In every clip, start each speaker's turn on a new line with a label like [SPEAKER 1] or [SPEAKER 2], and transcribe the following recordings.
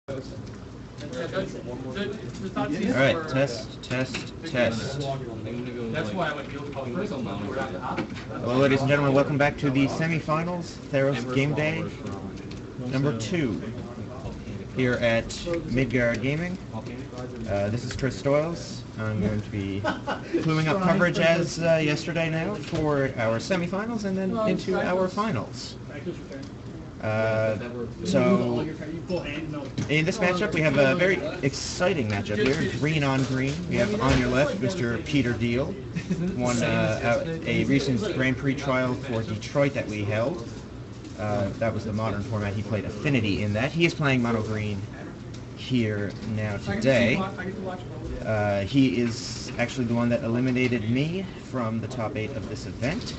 [SPEAKER 1] Alright, test.
[SPEAKER 2] That's why I went field call first.
[SPEAKER 1] Hello, ladies and gentlemen, welcome back to the semifinals, Theros Game Day number 2 here at Midgard Gaming. This is Chris Stoyles. I'm going to be cluing up coverage as yesterday now for our semifinals and then into our finals. So, in this matchup, we have a very exciting matchup here. Green on green. We have on your left Mr. Peter Deal, won a recent Grand Prix trial for Detroit that we held. That was the modern format. He played Affinity in that. He is playing mono green here now today. He is actually the one that eliminated me from the top 8 of this event.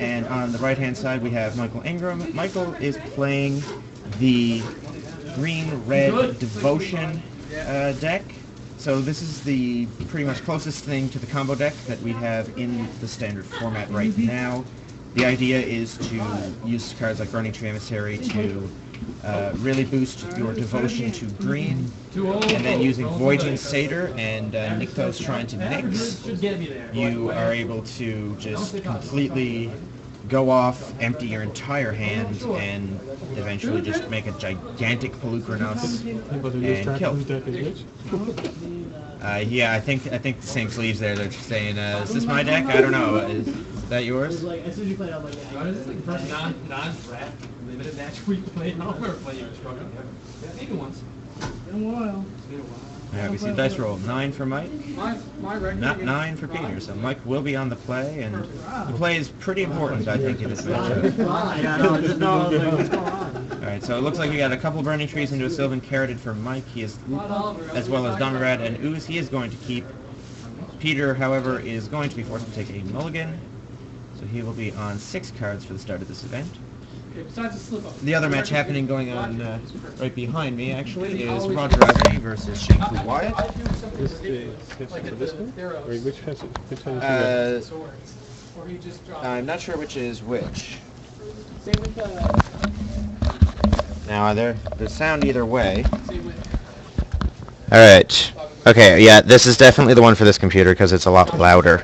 [SPEAKER 1] And on the right-hand side, we have Michael Ingram. Michael is playing the green-red Devotion deck. So this is the pretty much closest thing to the combo deck that we have in the standard format right now. The idea is to use cards like Burning Tree Emissary to really boost your Devotion to green, and then using Voyaging Satyr and Nykthos trying to mix, you are able to just completely go off, empty your entire hand, and eventually just make a gigantic Pelucranos and kill. Yeah, I think the same sleeves there. They're just saying, "Is this my deck? I don't know. Is that yours?"
[SPEAKER 2] As soon as you played, I was like, "Yeah." This is like the first non-draft limited match we played. I don't remember playing your structure. Maybe once. Been a while.
[SPEAKER 1] Alright, we see dice roll. 9 for Mike. Not 9 for Peter, so Mike will be on the play, and the play is pretty important, I think, in this matchup. Alright, so it looks like we got a couple Burning Trees into a Sylvan Carroted for Mike. He is, as well as Dominrad and Ooze, he is going to keep. Peter, however, is going to be forced to take a mulligan, so he will be on 6 cards for the start of this event. The other match going on right behind me, actually, is Roger Ivory versus Shanku Wyatt. I'm not sure which is which. Now, there's sound either way. Alright. Okay, yeah, this is definitely the one for this computer because it's a lot louder.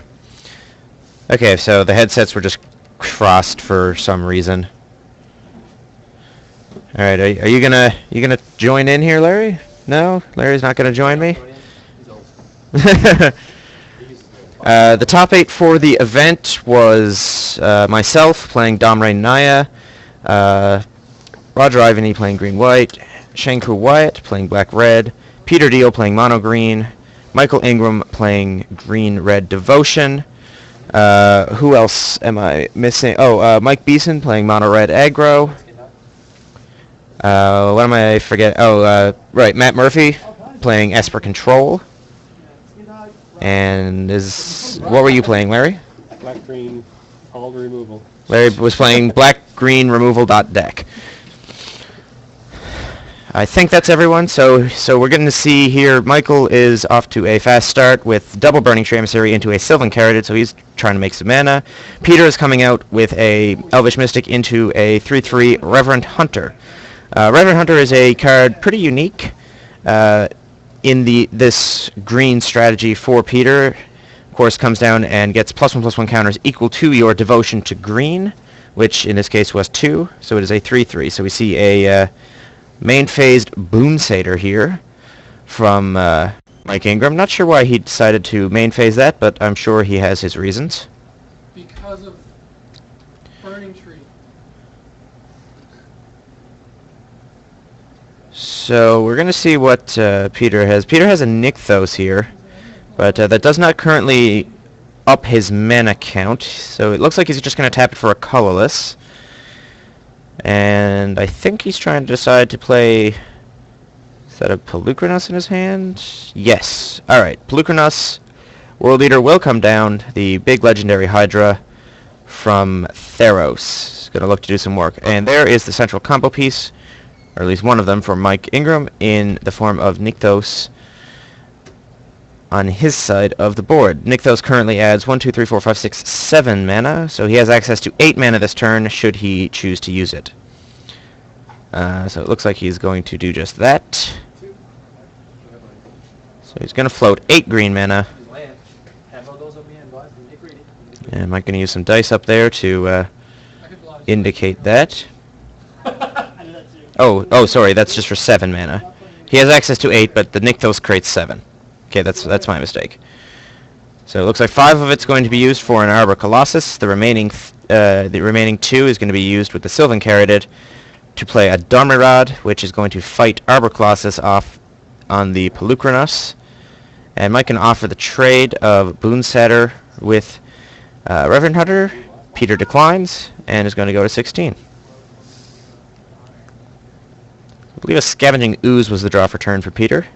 [SPEAKER 1] Okay, so the headsets were just crossed for some reason. All right, are you gonna join in here, Larry? No, Larry's not gonna join me. The top 8 for the event was myself playing Domray Naya, Roger Ivany playing green-white, Shanku Wyatt playing black-red, Peter Deal playing mono-green, Michael Ingram playing green-red Devotion. Who else am I missing? Oh, Mike Beeson playing mono-red aggro. What am I forgetting? Oh, right, Matt Murphy playing Esper Control. And what were you playing, Larry?
[SPEAKER 3] Black-green, all removal.
[SPEAKER 1] Larry was playing black-green removal.deck. I think that's everyone, so we're going to see here, Michael is off to a fast start with double Burning Tree Emissary into a Sylvan Carroted, so he's trying to make some mana. Peter is coming out with a Elvish Mystic into a 3/3 Reverend Hunter. Reverend Hunter is a card pretty unique in this green strategy for Peter. Of course, comes down and gets +1/+1 counters equal to your Devotion to green, which in this case was 2, so it is a 3/3. So we see a main-phased Boom Satyr here from Mike Ingram. Not sure why he decided to main-phase that, but I'm sure he has his reasons.
[SPEAKER 2] Because of Burning Tree.
[SPEAKER 1] So we're going to see what Peter has. Peter has a Nykthos here, but that does not currently up his mana count, so it looks like he's just going to tap it for a colorless. And I think he's trying to decide to play... Is that a Pelucranos in his hand? Yes. Alright, Pelucranos, World Eater, will come down. The big legendary Hydra from Theros. He's going to look to do some work. And there is the central combo piece, or at least one of them, for Mike Ingram in the form of Nykthos on his side of the board. Nykthos currently adds 1, 2, 3, 4, 5, 6, 7 mana, so he has access to 8 mana this turn should he choose to use it. So it looks like he's going to do just that. So he's going to float 8 green mana. And I'm going to use some dice up there to indicate that. Oh, sorry, that's just for 7 mana. He has access to 8, but the Nykthos creates 7. Okay, that's my mistake. So it looks like 5 of it's going to be used for an Arbor Colossus. The remaining 2 is going to be used with the Sylvan Caryatid to play a Darmirad, which is going to fight Arbor Colossus off on the Pelucranos. And Mike can offer the trade of Boonsatter with Reverend Hunter. Peter declines and is going to go to 16. I believe a Scavenging Ooze was the draw for turn for Peter.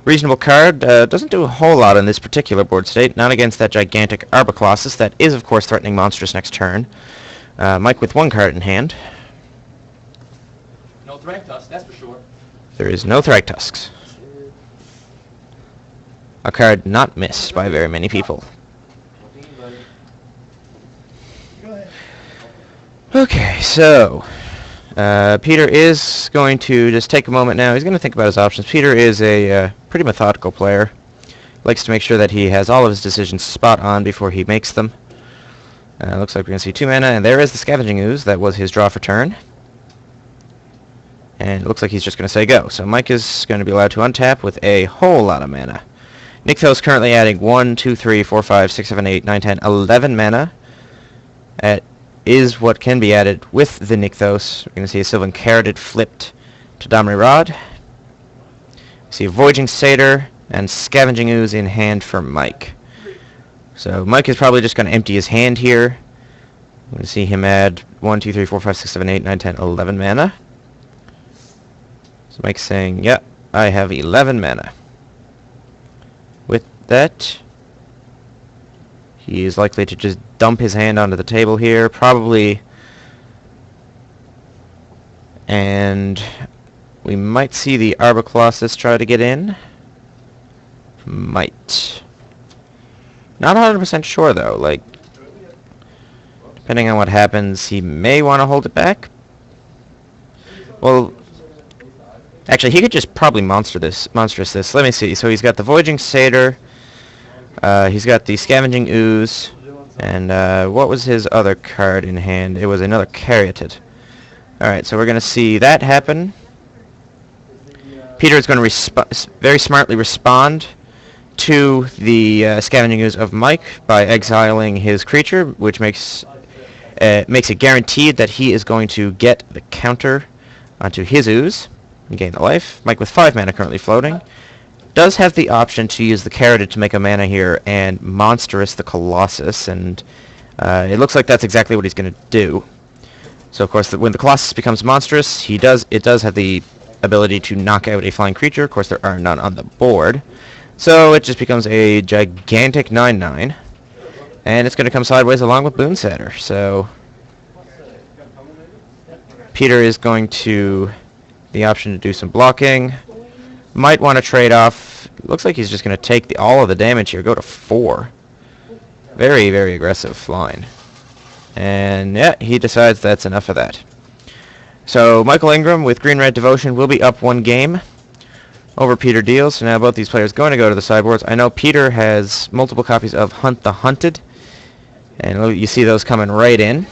[SPEAKER 1] Reasonable card. Doesn't do a whole lot in this particular board state. Not against that gigantic Arbor Colossus. That is, of course, threatening Monstrous next turn. Mike with 1 card in hand.
[SPEAKER 2] No Thragtusk, that's for sure.
[SPEAKER 1] There is no Thragtusks. A card not missed by very many people. Okay, so Peter is going to just take a moment now. He's going to think about his options. Peter is a pretty methodical player. Likes to make sure that he has all of his decisions spot on before he makes them. Looks like we're going to see 2 mana, and there is the Scavenging Ooze. That was his draw for turn. And it looks like he's just going to say go. So Mike is going to be allowed to untap with a whole lot of mana. Nykthos currently adding 1, 2, 3, 4, 5, 6, 7, 8, 9, 10, 11 mana. That is what can be added with the Nykthos. We're going to see a Sylvan Caryatid flipped to Damrirod. See a Voyaging Satyr and Scavenging Ooze in hand for Mike. So Mike is probably just going to empty his hand here. I'm going to see him add 1, 2, 3, 4, 5, 6, 7, 8, 9, 10, 11 mana. So Mike's saying, yep, I have 11 mana. With that, he is likely to just dump his hand onto the table here, probably. And we might see the Arbor Colossus try to get in. Might. Not 100% sure, though. Like, depending on what happens, he may want to hold it back. Well, actually, he could just probably monstrous this. Let me see. So he's got the Voyaging Satyr. He's got the Scavenging Ooze. And what was his other card in hand? It was another Caryatid. Alright, so we're going to see that happen. Peter is going to very smartly respond to the Scavenging Ooze of Mike by exiling his creature, which makes it guaranteed that he is going to get the counter onto his Ooze and gain the life. Mike with 5 mana currently floating does have the option to use the Caryatid to make a mana here and monstrous the Colossus, and it looks like that's exactly what he's going to do. So of course, when the Colossus becomes monstrous, it does have the ability to knock out a flying creature. Of course, there are none on the board, so it just becomes a gigantic 9/9, and it's going to come sideways along with Boonsatter. So Peter is going to the option to do some blocking. Might want to trade off. Looks like he's just going to take all of the damage here. Go to 4. Very, very aggressive line. And yeah, he decides that's enough of that. So Michael Ingram with Green-Red Devotion will be up 1 game over Peter Deals. So now both these players going to go to the sideboards. I know Peter has multiple copies of Hunt the Hunted. And you see those coming right in.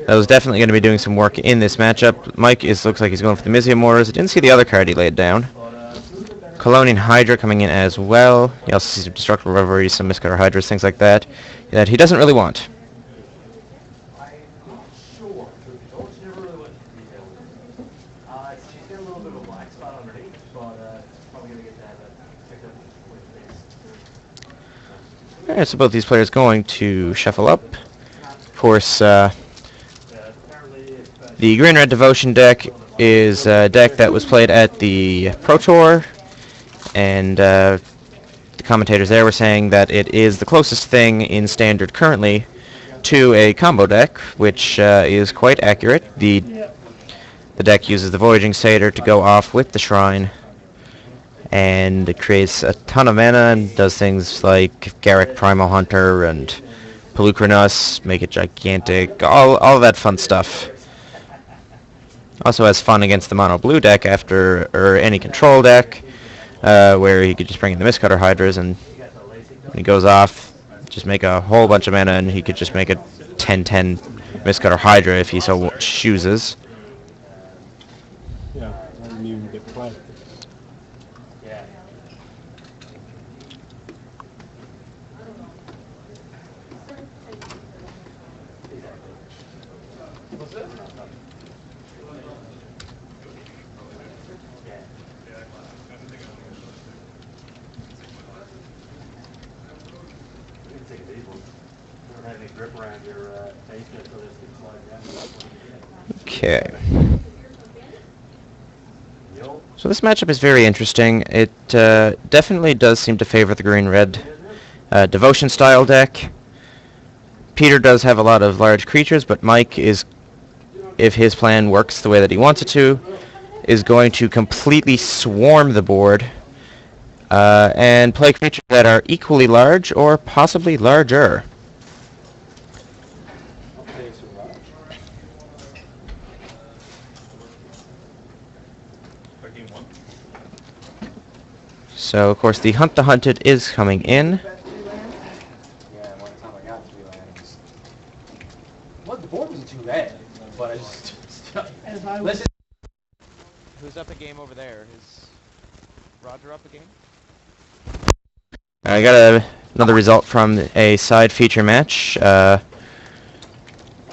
[SPEAKER 1] That was definitely going to be doing some work in this matchup. Mike looks like he's going for the Mizzium Mortars. I didn't see the other card he laid down. Colonian Hydra coming in as well. You also see some Destructible Reverie, some Mistcutter Hydras, things like that he doesn't really want. Alright, so both these players going to shuffle up. Of course, the Green-Red Devotion deck is a deck that was played at the Pro Tour, and the commentators there were saying that it is the closest thing in Standard currently to a combo deck, which is quite accurate. The deck uses the Voyaging Satyr to go off with the Shrine, and it creates a ton of mana and does things like Garruk Primal Hunter and Pelucranos, make it gigantic, all that fun stuff. Also has fun against the mono blue deck or any control deck, where he could just bring in the Mistcutter Hydras, and when he goes off, just make a whole bunch of mana, and he could just make a 10/10 Mistcutter Hydra if he so chooses.
[SPEAKER 3] Yeah, and you get play.
[SPEAKER 1] Okay. So this matchup is very interesting. It definitely does seem to favor the green-red devotion style deck. Peter does have a lot of large creatures, but Mike is, if his plan works the way that he wants it to, is going to completely swarm the board and play creatures that are equally large or possibly larger. So, of course, the Hunt the Hunted is coming in.
[SPEAKER 2] Well, the board wasn't too bad, but I just...
[SPEAKER 1] Who's up a game over there? Is Roger up a game? I got another result from a side feature match.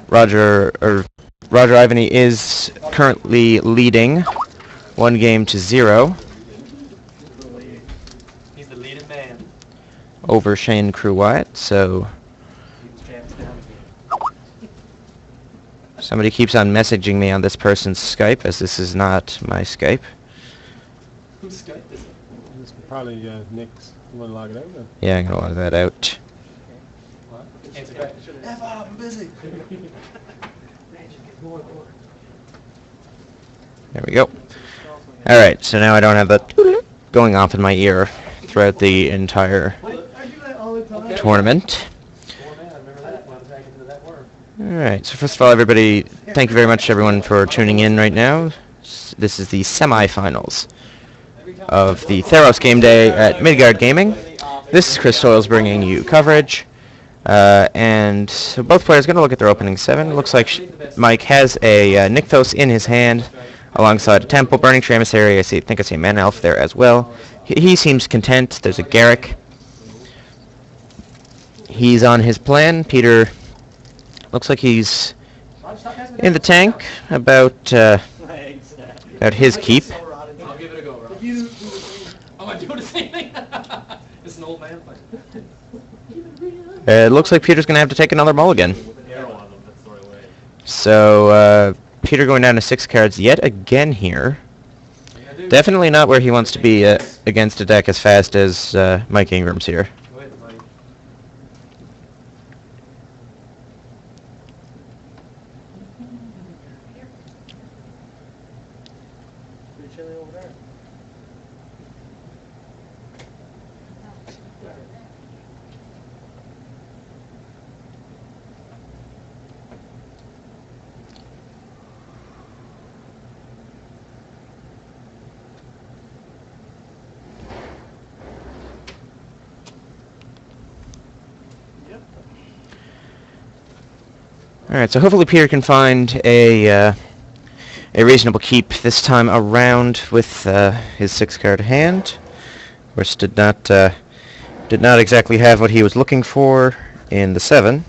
[SPEAKER 1] Roger Ivany is currently leading 1-0
[SPEAKER 2] He's the leading man.
[SPEAKER 1] over Shane Crew Wyatt. So somebody keeps on messaging me on this person's Skype, as this is not my Skype.
[SPEAKER 2] Whose Skype is it?
[SPEAKER 3] It's probably Nick's. You want to log it out then?
[SPEAKER 1] Yeah, I'm gonna log that out.
[SPEAKER 2] What? Answer back. F off, I'm busy.
[SPEAKER 1] There we go. Alright, so now I don't have that going off in my ear throughout the entire tournament. Alright, so first of all, everybody, thank you very much, everyone, for tuning in right now. This is the semifinals of the Theros game day at Midgard Gaming. This is Chris Doyle's bringing you coverage. And so both players are going to look at their opening 7. It looks like Mike has a Nykthos in his hand, alongside a Temple, Burning Tree Emissary. I think I see a Mana Elf there as well. He seems content. There's a Garrick. He's on his plan. Peter looks like he's in the tank about his keep.
[SPEAKER 2] I'll give it a go, Rob. Oh, I do the same thing. It's an old man thing.
[SPEAKER 1] It looks like Peter's going to have to take another mulligan. So, Peter going down to 6 cards yet again here. Definitely not where he wants to be against a deck as fast as Mike Ingram's here. Alright, so hopefully Peter can find a reasonable keep this time around with his 6-card hand. Of course, did not exactly have what he was looking for in the 7.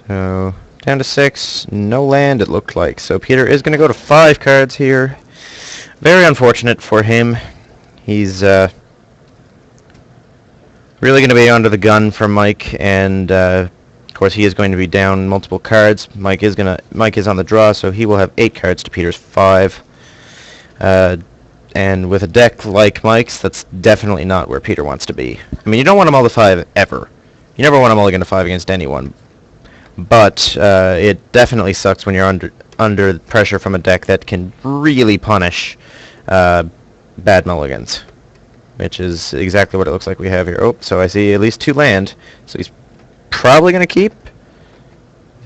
[SPEAKER 1] So, down to 6, no land it looked like. So Peter is going to go to 5 cards here. Very unfortunate for him. He's really going to be under the gun for Mike, and of course he is going to be down multiple cards. Mike is on the draw, so he will have 8 cards to Peter's 5. And with a deck like Mike's, that's definitely not where Peter wants to be. I mean, you don't want him all to 5 ever. You never want him mulligan to 5 against anyone. But it definitely sucks when you're under pressure from a deck that can really punish bad mulligans, which is exactly what it looks like we have here. Oh, so I see at least 2 land, so he's probably going to keep.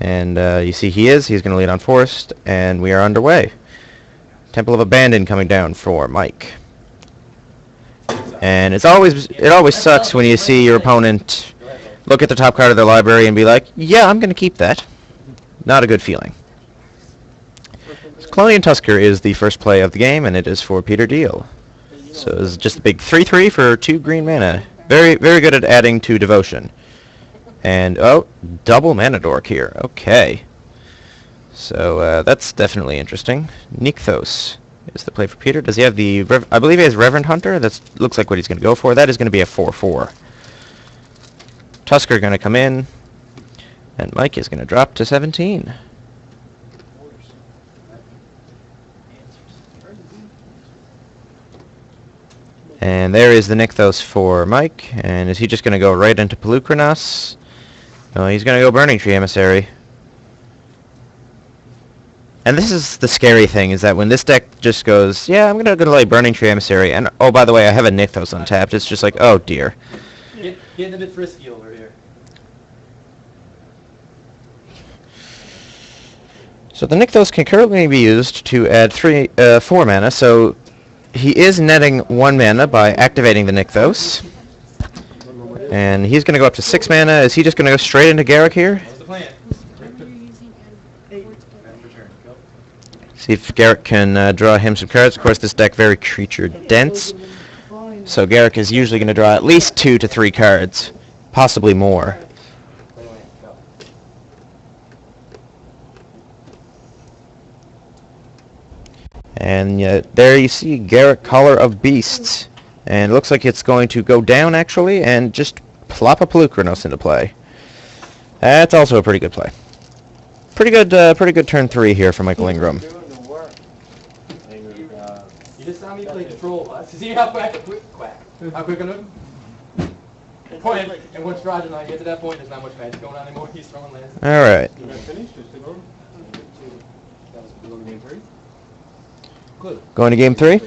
[SPEAKER 1] And you see he's going to lead on Forest, and we are underway. Temple of Abandon coming down for Mike. And it always sucks when you see your opponent look at the top card of their library and be like, yeah, I'm going to keep that. Not a good feeling. Colonian Tusker is the first play of the game, and it is for Peter Deal. So it's just a big 3/3 for 2 green mana. Very, very good at adding to Devotion. And, oh, double mana dork here. Okay. So that's definitely interesting. Nykthos is the play for Peter. Does he have the... I believe he has Reverend Hunter. That looks like what he's going to go for. That is going to be a 4/4. Tusker going to come in. And Mike is going to drop to 17. And there is the Nykthos for Mike. And is he just going to go right into Pelucranos? No, he's going to go Burning Tree Emissary. And this is the scary thing, is that when this deck just goes, yeah, I'm going to play Burning Tree Emissary, and oh, by the way, I have a Nykthos untapped, it's just like, oh dear.
[SPEAKER 2] Getting a bit frisky over here.
[SPEAKER 1] So the Nykthos can currently be used to add 4 mana, so he is netting 1 mana by activating the Nykthos. And he's going to go up to 6 mana. Is he just going to go straight into Garruk here?
[SPEAKER 2] What's the plan?
[SPEAKER 1] See if Garruk can draw him some cards. Of course, this deck very creature dense. So Garruk is usually going to draw at least 2 to 3 cards, possibly more. And there you see Garruk, Caller of Beasts. And it looks like it's going to go down, actually, and just plop a Pelucranos into play. That's also a pretty good play. Pretty good turn 3 here for Michael Ingram.
[SPEAKER 2] You just saw me play Control. See how quick I look? Point, and once Roger and I get to that point, there's not much magic going on anymore. He's throwing lands.
[SPEAKER 1] All right. Going to game 3.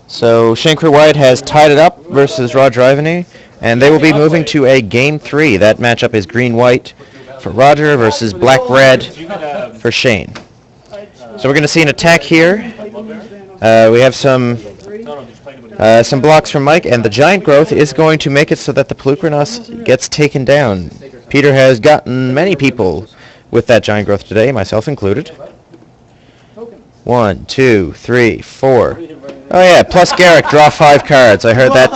[SPEAKER 1] So Shankar White has tied it up versus Roger Ivany, and they will be moving to a game 3. That matchup is green-white for Roger versus black-red for Shane. So we're going to see an attack here. We have some blocks from Mike, and the Giant Growth is going to make it so that the Pelucranos gets taken down. Peter has gotten many people with that Giant Growth today, myself included. 1, 2, 3, 4. Oh yeah, plus Garruk, draw 5 cards. I heard that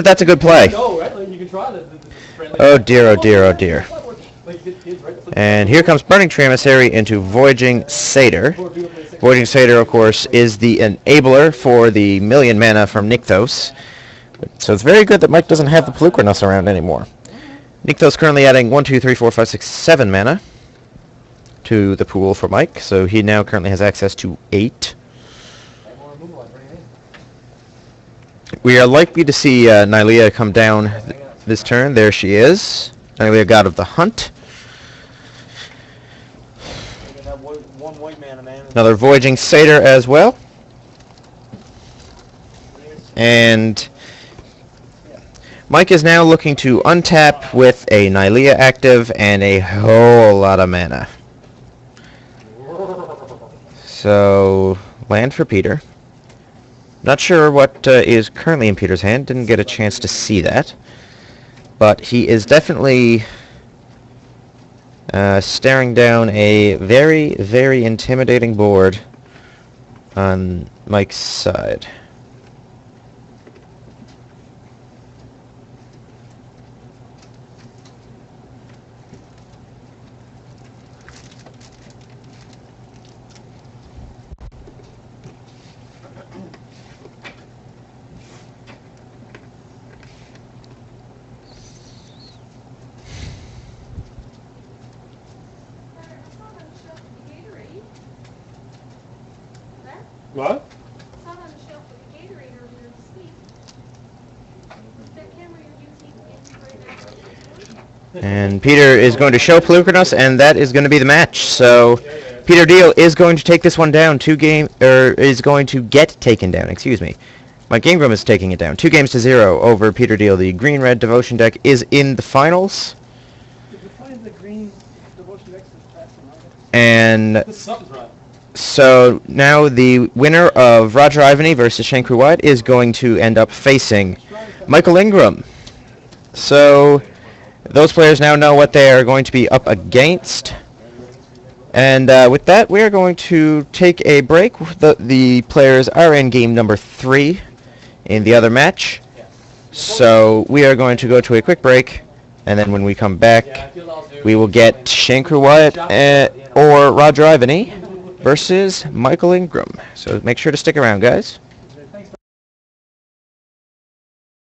[SPEAKER 1] that's a good play. Oh dear, oh dear, oh dear. And here comes Burning Tree Emissary into Voyaging Satyr. Voyaging Satyr, of course, is the enabler for the 1,000,000 mana from Nykthos. So it's very good that Mike doesn't have the Pelucranos around anymore. Nykthos currently adding 1, 2, 3, 4, 5, 6, 7 mana to the pool for Mike, so he now currently has access to 8. We are likely to see Nylea come down this turn. There she is. Nylea, God of the Hunt. Another Voyaging Satyr as well. And Mike is now looking to untap with a Nylea active and a whole lot of mana. So, land for Peter. Not sure what is currently in Peter's hand. Didn't get a chance to see that. But he is definitely staring down a very, very intimidating board on Mike's side.
[SPEAKER 3] What?
[SPEAKER 4] It's not on the shelf with the Gatorade earlier this week. That camera you're using is right.
[SPEAKER 1] And Peter is going to show Pelucranos, and that is going to be the match. So Peter Deal is going to take this one down. Is going to get taken down. Excuse me. Mike Ingram is taking it down. 2-0 over Peter Deal. The green-red devotion deck is in the finals.
[SPEAKER 5] Did you find the green devotion next to passing on it?
[SPEAKER 1] And
[SPEAKER 2] Something's right.
[SPEAKER 1] so now the winner of Roger Ivany versus Shankru White is going to end up facing Michael Ingram. So those players now know what they are going to be up against. And with that, we are going to take a break. The players are in game number 3 in the other match. So we are going to go to a quick break, and then when we come back, we will get Shankru White or Roger Ivany versus Michael Ingram. So make sure to stick around, guys.